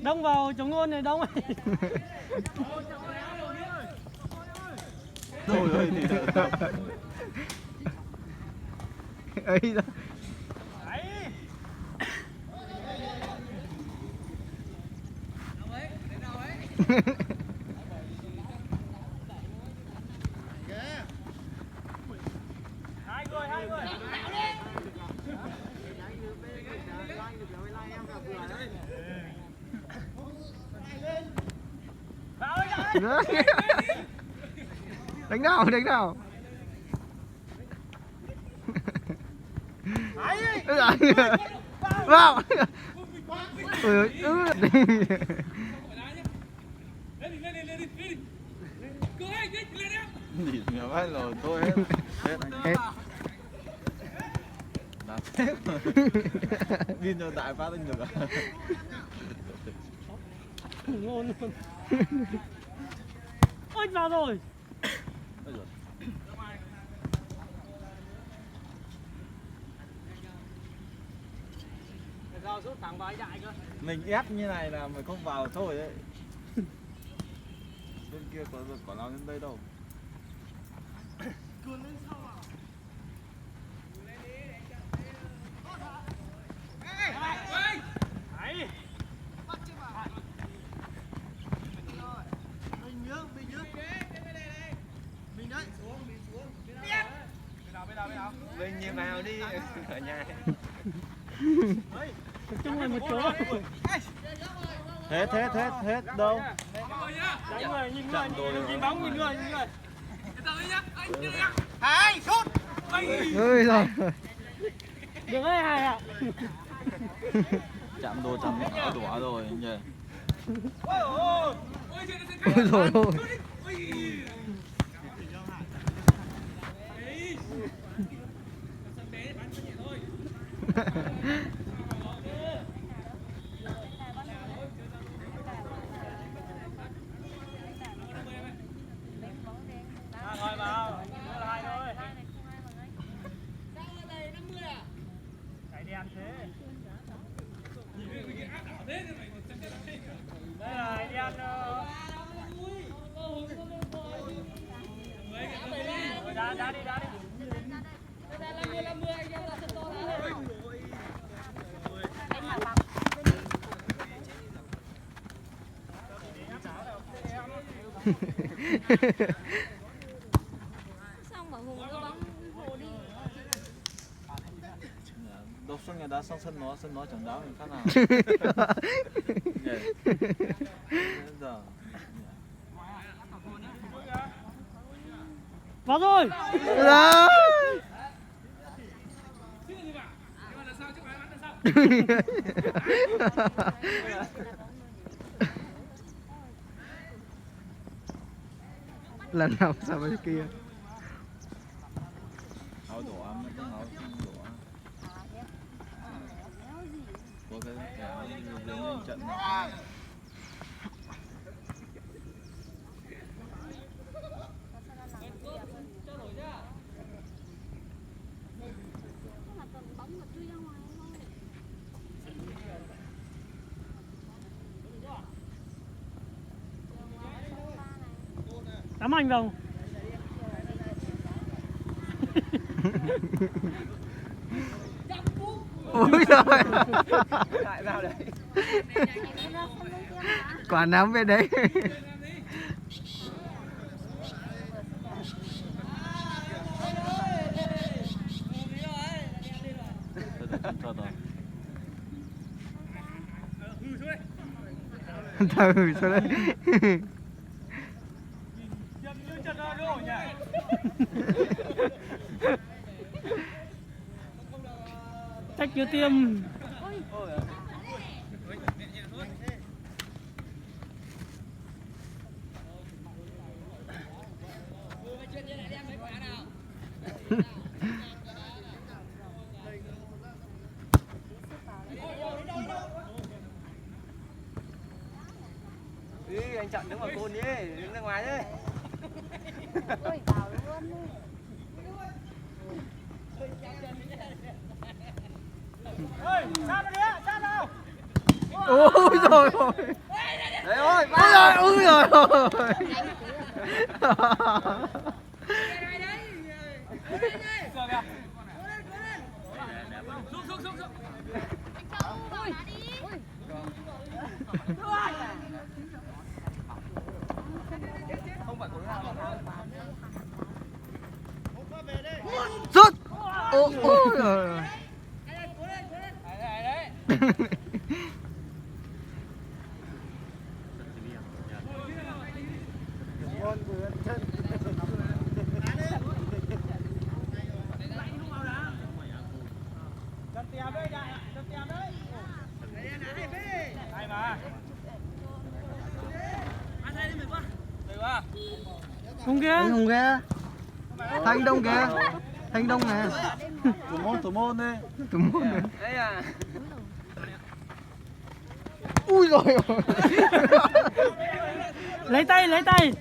Đông vào chống ngôn này đông. Thôi ơi thì ấy đó. Hai người. Đánh nào. Vào. Ôi nhìn nhiều quá rồi thôi hết. Đạp hết rồi. Pin cho đại phát lên được à? Ngôn luôn. Ôi vào rồi. Rau sút thẳng vào đại cơ. Mình ép như này là mình không vào thôi đấy. Bên kia có nào đến đây đâu. Mình nhìn nào đi ở nhà. Tập trung lại một chỗ. Hết đâu. Đánh người, nhìn bóng, nhìn người. Hai sút. ơi rồi. Được ơi Hải ạ. Chạm đồ chạm đỏ rồi nhỉ. Ôi rồi ôi. Rồi vào. Hai thôi. Cái đen thế. Đây là đen. Đá đi. Xong bảo Hùng đưa bóng hồ đi. Đột xuống nhà đá sang sân nó chẳng đá mình phát nào. Giờ. Vào rồi. Đó. Lần nào sao bên kia. Áo đỏ nó có áo đỏ. Có cái áo lên trận này. Cắm anh vào. Ôi trời. Lại vào đấy. Quả nắm bên đấy. Từ sao đấy. Trách chưa tiêm. Ý, anh chặn đứng ở côn đi, đứng ra ngoài đấy. Ôi vào luôn. ơi sát nó đi sát nào Ôi rồi ôi. Đấy ơi, Ôi rồi ôi rồi ôi. Sút. Ôi ôi rồi. chân tèo đây đại chân tèo đấy ai mà không kia Anh Hùng kìa. Thanh Đông kìa. Thanh Đông nè. thủ môn đi. Thủ môn nè. đấy à. Ui rồi ôi. lấy tay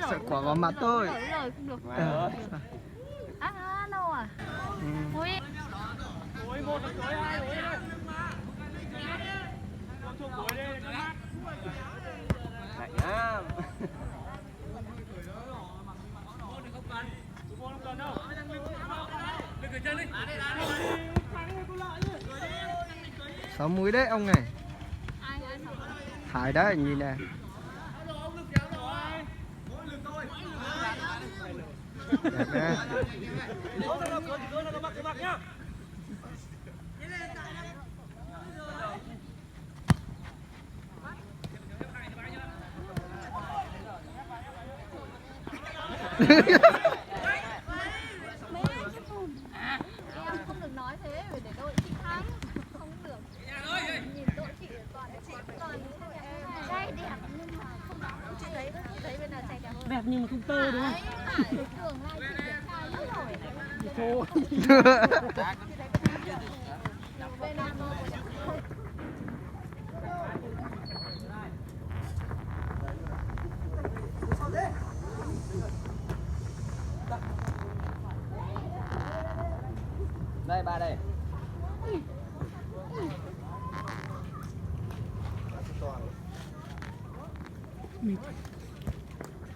Sợ quả vào mặt tôi. Lời không được. Ờ. Đâu à? Ừ. Ui. ôi một ôi hai ôi chụp cuối đi Lại nhá. Sáu múi đấy ông này. Ai ai hỏi. Hải đấy nhìn nè. Đẹp nè. Mấy anh chứ không. Em không được nói thế phải để đội chị thắng. Không được. Nhìn đội chị toàn trai đẹp nhưng mà không đáng chị thấy bên nào trai đẹp hơn. đẹp nhưng mà không tơ đúng không Tưởng là chị đẹp trai lắm rồi. Bên nào mà Đây ba đây.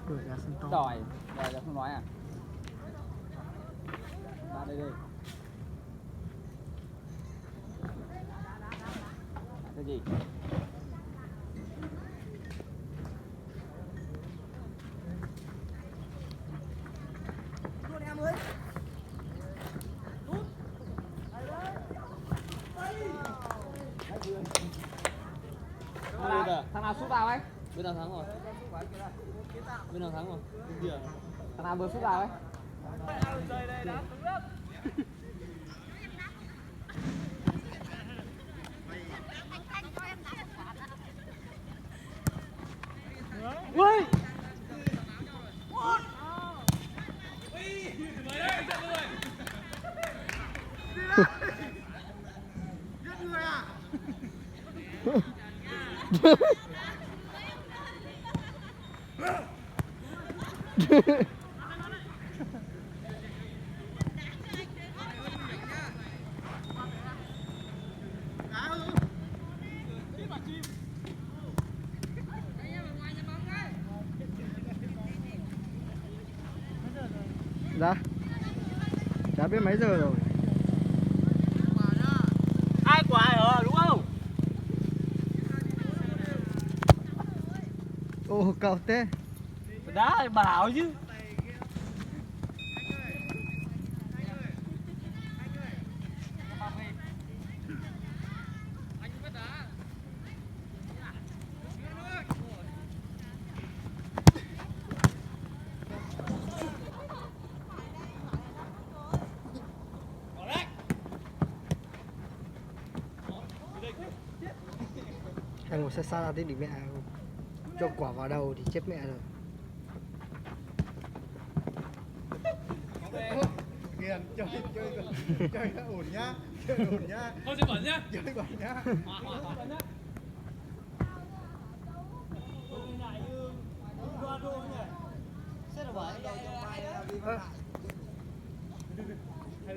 Đuổi ra sân to. Đòi là không nói à? Ba đây đi. Cái gì? Thằng nào sút vào ấy? Bên nào thắng rồi? Bên nào thắng rồi? Bên kia. Thằng nào vừa sút vào ấy? ui Dạ. Chả biết mấy giờ rồi. ai quả ở đúng không Ô cậu thế. đá bảo chứ Anh ngồi xa xa ra tí để mẹ cho quả vào đầu thì chết mẹ rồi. Kiền chơi ổn nhá. Chơi ổn nhá. thôi chơi bẩn nhá Chơi ổn nhá. Ê,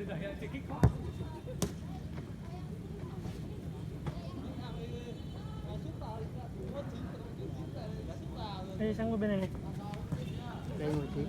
sang qua bên này này. Đây một tí.